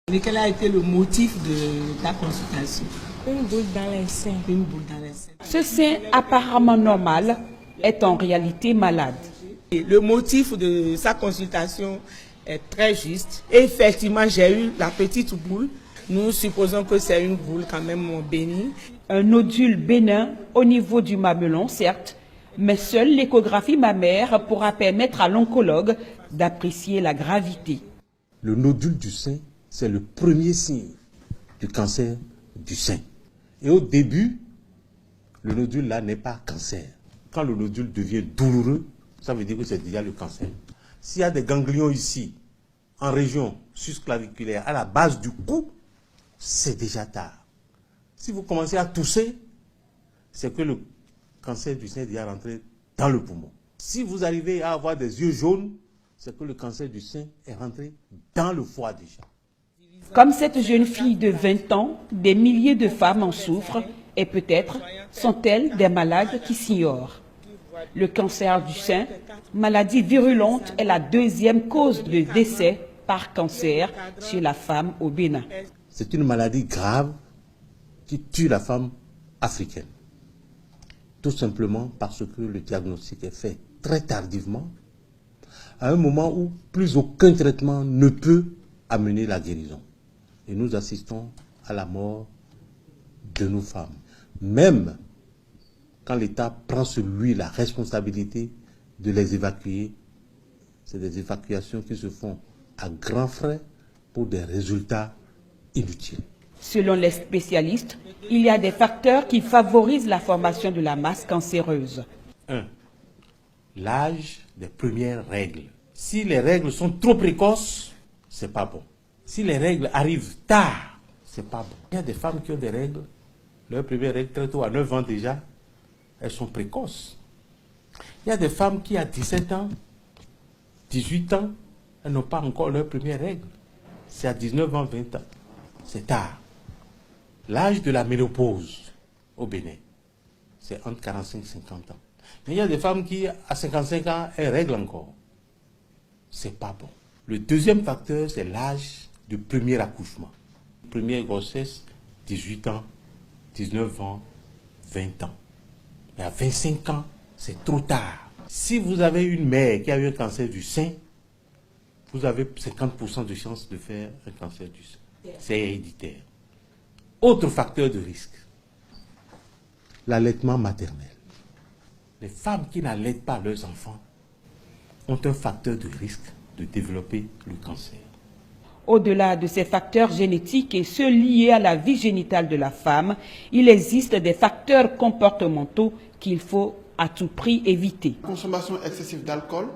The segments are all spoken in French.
Quel a été le motif de ta consultation? Une boule dans les seins. Une boule dans les seins. Ce sein apparemment normal est en réalité malade. Et le motif de sa consultation est très juste. Effectivement, j'ai eu la petite boule. Nous supposons que c'est une boule quand même bénigne. Un nodule bénin au niveau du mamelon, certes, mais seule l'échographie mammaire pourra permettre à l'oncologue d'apprécier la gravité. Le nodule du sein, c'est le premier signe du cancer du sein. Et au début, le nodule là n'est pas cancer. Quand le nodule devient douloureux, ça veut dire que c'est déjà le cancer. S'il y a des ganglions ici, en région susclaviculaire, à la base du cou, c'est déjà tard. Si vous commencez à tousser, c'est que le cancer du sein est déjà rentré dans le poumon. Si vous arrivez à avoir des yeux jaunes, c'est que le cancer du sein est rentré dans le foie déjà. Comme cette jeune fille de 20 ans, des milliers de femmes en souffrent et peut-être sont-elles des malades qui s'ignorent. Le cancer du sein, maladie virulente, est la deuxième cause de décès par cancer chez la femme au Bénin. C'est une maladie grave qui tue la femme africaine. Tout simplement parce que le diagnostic est fait très tardivement, à un moment où plus aucun traitement ne peut amener la guérison. Et nous assistons à la mort de nos femmes. Même quand l'État prend sur lui la responsabilité de les évacuer, c'est des évacuations qui se font à grands frais pour des résultats inutiles. Selon les spécialistes, il y a des facteurs qui favorisent la formation de la masse cancéreuse. 1. L'âge des premières règles. Si les règles sont trop précoces, c'est pas bon. Si les règles arrivent tard, c'est pas bon. Il y a des femmes qui ont des règles, leurs premières règles très tôt, à 9 ans déjà, elles sont précoces. Il y a des femmes qui, à 17 ans, 18 ans, elles n'ont pas encore leurs premières règles. C'est à 19 ans, 20 ans. C'est tard. L'âge de la ménopause au Bénin, c'est entre 45 et 50 ans. Mais il y a des femmes qui, à 55 ans, elles règlent encore. C'est pas bon. Le deuxième facteur, c'est l'âge du premier accouchement. Première grossesse, 18 ans, 19 ans, 20 ans. Mais à 25 ans, c'est trop tard. Si vous avez une mère qui a eu un cancer du sein, vous avez 50% de chances de faire un cancer du sein. C'est héréditaire. Autre facteur de risque, l'allaitement maternel. Les femmes qui n'allaitent pas leurs enfants ont un facteur de risque de développer le cancer. Au-delà de ces facteurs génétiques et ceux liés à la vie génitale de la femme, il existe des facteurs comportementaux qu'il faut à tout prix éviter. La consommation excessive d'alcool,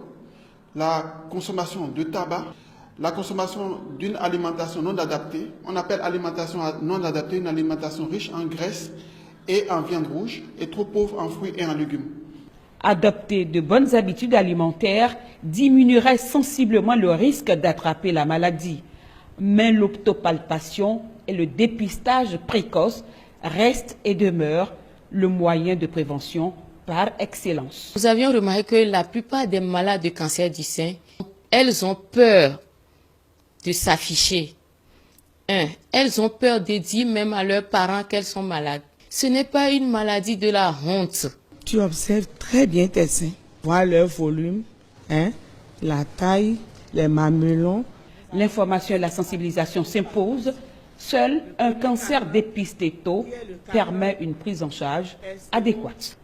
la consommation de tabac, la consommation d'une alimentation non adaptée. On appelle alimentation non adaptée une alimentation riche en graisse et en viande rouge et trop pauvre en fruits et en légumes. Adopter de bonnes habitudes alimentaires diminuerait sensiblement le risque d'attraper la maladie. Mais l'optopalpation et le dépistage précoce restent et demeurent le moyen de prévention par excellence. Nous avions remarqué que la plupart des malades de cancer du sein, elles ont peur de s'afficher. Elles ont peur de dire même à leurs parents qu'elles sont malades. Ce n'est pas une maladie de la honte. Tu observes très bien tes seins. Vois leur volume, la taille, les mamelons. L'information et la sensibilisation s'imposent. Seul un cancer dépisté tôt permet une prise en charge adéquate.